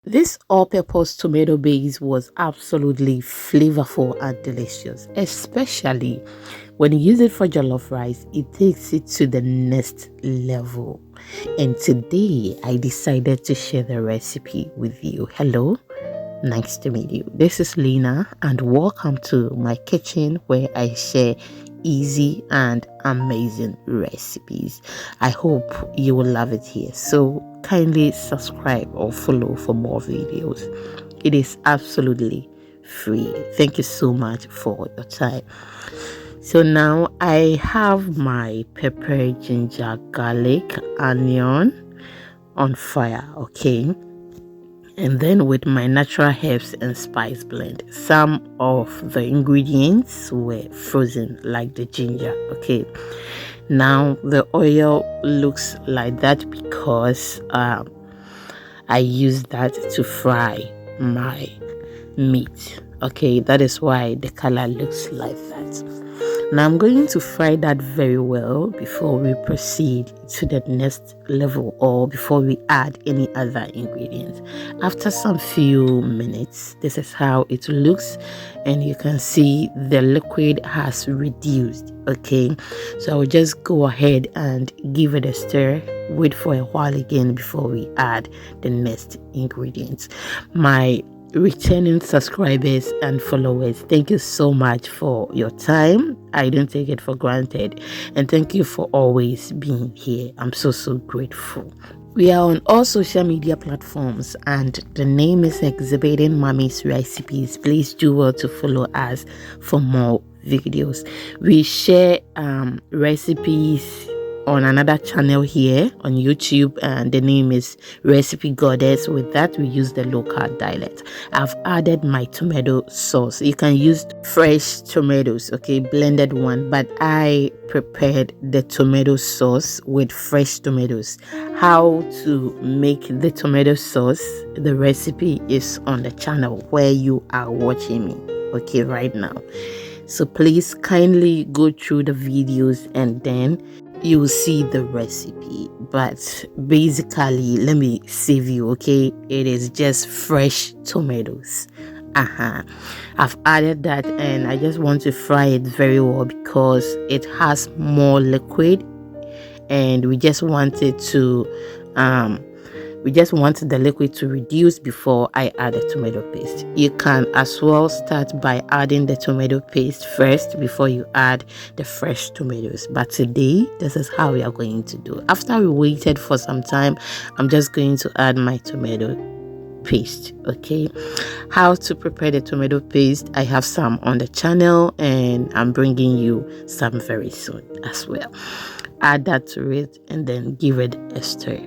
This all-purpose tomato base was absolutely flavorful and delicious, especially when you use it for jollof rice. It takes it to the next level. And today I decided to share the recipe with you. Hello, nice to meet you. This is Lena, and welcome to my kitchen where I share easy and amazing recipes. I hope you will love it here. So kindly subscribe or follow for more videos. It is absolutely free. Thank you so much for your time. So now I have my pepper, ginger, garlic, onion on fire, okay? And then with my natural herbs and spice blend, some of the ingredients were frozen, like the ginger, okay? Now the oil looks like that because I use that to fry my meat, okay? That is why the color looks like that. Now I'm going to fry that very well before we proceed to the next level, or before we add any other ingredients. After some few minutes, this is how it looks, and you can see the liquid has reduced, okay? So I will just go ahead and give it a stir, wait for a while again before we add the next ingredients. My returning subscribers and followers, thank you so much for your time. I don't take it for granted, and thank you for always being here. I'm so grateful. We are on all social media platforms, and the name is Exhibiting Mommy's Recipes. Please do well to follow us for more videos. We share recipes on another channel here on YouTube, and the name is Recipe Goddess. With that, we use the local dialect. I've added my tomato sauce. You can use fresh tomatoes, okay, blended one, but I prepared the tomato sauce with fresh tomatoes. How to make the tomato sauce, the recipe is on the channel where you are watching me, okay, right now. So please kindly go through the videos and then you will see the recipe. But basically, let me save you, okay? It is just fresh tomatoes. I've added that, and I just want to fry it very well because it has more liquid, and we just wanted the liquid to reduce before I add the tomato paste. You can as well start by adding the tomato paste first before you add the fresh tomatoes. But today, this is how we are going to do. After we waited for some time, I'm just going to add my tomato paste, okay? How to prepare the tomato paste, I have some on the channel, and I'm bringing you some very soon as well. Add that to it and then give it a stir.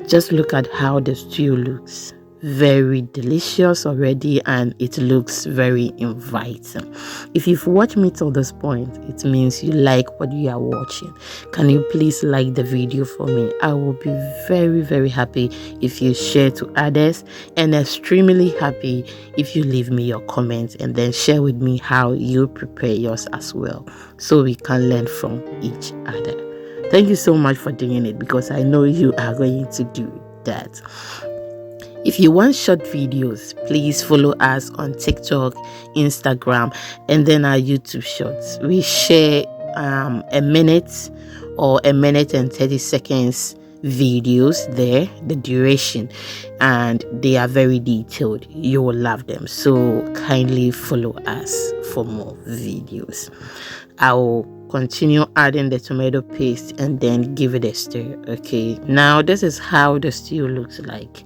Just look at how the stew looks. Very delicious already, and it looks very inviting. If you've watched me till this point, it means you like what you are watching. Can you please like the video for me? I will be very happy if you share to others, and extremely happy if you leave me your comments and then share with me how you prepare yours as well, so we can learn from each other. Thank you so much for doing it, because I know you are going to do that. If you want short videos, please follow us on TikTok, Instagram, and then our YouTube shorts. We share a minute or a minute and 30 seconds videos there, the duration, and they are very detailed. You will love them, so kindly follow us for more videos. I will continue adding the tomato paste and then give it a stir, okay? Now this is how the stew looks like.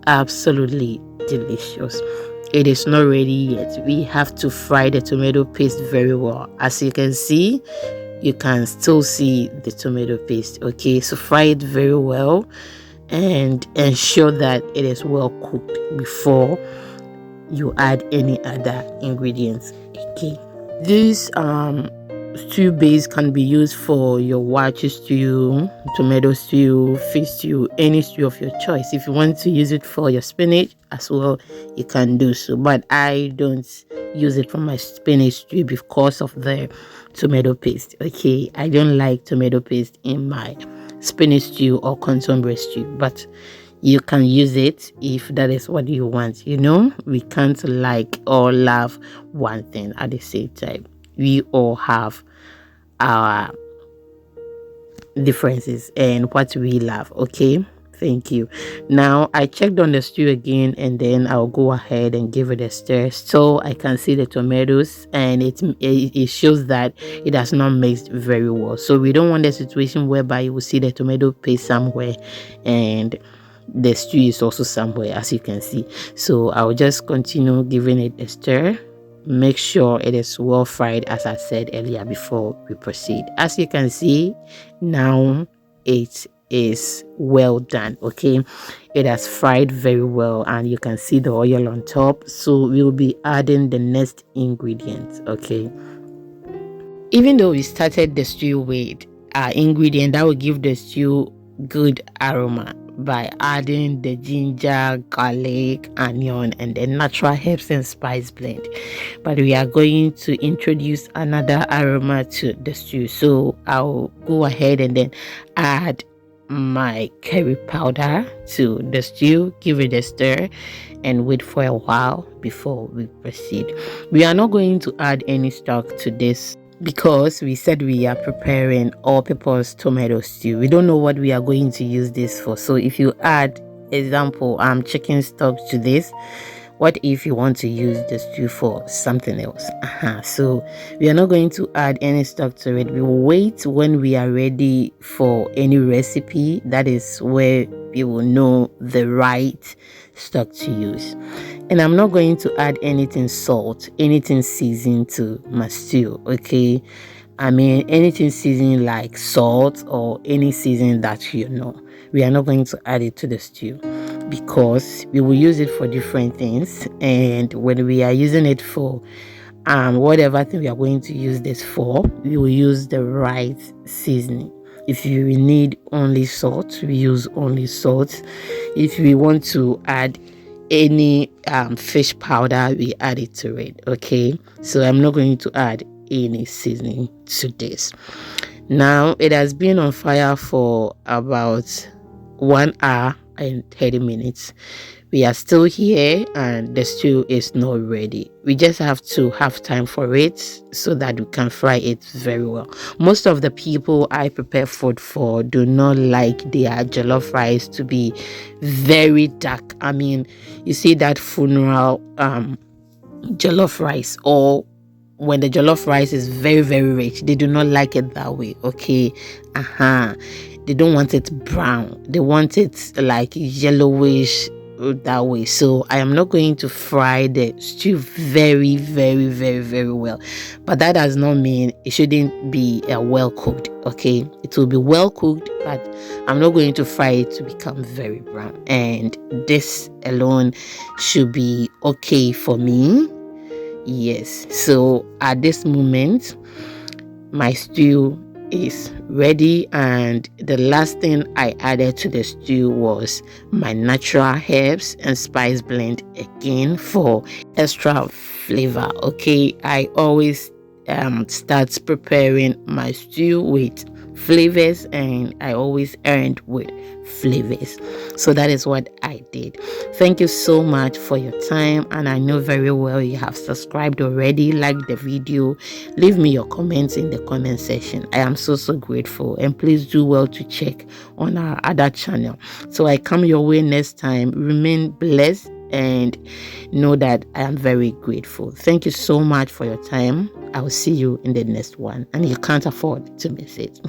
Absolutely delicious. It is not ready yet. We have to fry the tomato paste very well. As you can see, you can still see the tomato paste, okay? So fry it very well and ensure that it is well cooked before you add any other ingredients, okay? This stew base can be used for your white stew, tomato stew, fish stew, any stew of your choice. If you want to use it for your spinach as well, you can do so, but I don't use it for my spinach stew because of the tomato paste, okay? I don't like tomato paste in my spinach stew or contemporary stew, but You can use it if that is what you want. We can't like or love one thing at the same time. We all have our differences and what we love. Okay, thank you. Now I checked on the stew again, and then I'll go ahead and give it a stir so I can see the tomatoes, and it shows that it has not mixed very well. So we don't want a situation whereby you will see the tomato paste somewhere and the stew is also somewhere, as you can see. So I'll just continue giving it a stir. Make sure it is well fried, as I said earlier, before we proceed. As you can see, now it is well done. Okay, it has fried very well, and you can see the oil on top. So we'll be adding the next ingredient. Okay, even though we started the stew with our ingredient that will give the stew good aroma by adding the ginger, garlic, onion, and the natural herbs and spice blend, but we are going to introduce another aroma to the stew. So I'll go ahead and then add my curry powder to the stew, give it a stir, and wait for a while before we proceed. We are not going to add any stock to this because we said we are preparing all-purpose tomato stew. We don't know what we are going to use this for. So if you add, example, chicken stock to this, what if you want to use the stew for something else? So we are not going to add any stock to it. We will wait when we are ready for any recipe. That is where we will know the right stock to use. And I'm not going to add anything salt, anything seasoned to my stew. Okay, I mean anything seasoned like salt or any seasoning that we are not going to add it to the stew, because we will use it for different things. And when we are using it for whatever thing we are going to use this for, we will use the right seasoning. If you need only salt, we use only salt. If we want to add any fish powder, we add it to it. Okay, so I'm not going to add any seasoning to this. Now it has been on fire for about 1 hour and 30 minutes. We are still here and the stew is not ready. We just have to have time for it so that we can fry it very well. Most of the people I prepare food for do not like their jollof rice to be very dark. I mean, you see that funeral jollof rice, or when the jollof rice is very, very rich, they do not like it that way. Okay, they don't want it brown, they want it like yellowish that way. So I am not going to fry the stew very, very, very, very well, but that does not mean it shouldn't be well cooked. Okay, it will be well cooked, but I'm not going to fry it to become very brown, and this alone should be okay for me. Yes, so at this moment my stew is ready, and the last thing I added to the stew was my natural herbs and spice blend again for extra flavor. Okay, I always start preparing my stew with flavors, and I always end with flavors. So that is what I did. Thank you so much for your time, and I know very well you have subscribed already, liked the video. Leave me your comments in the comment section. I am so grateful, and please do well to check on our other channel. So I come your way next time. Remain blessed and know that I am very grateful. Thank you so much for your time. I will see you in the next one, and you can't afford to miss it.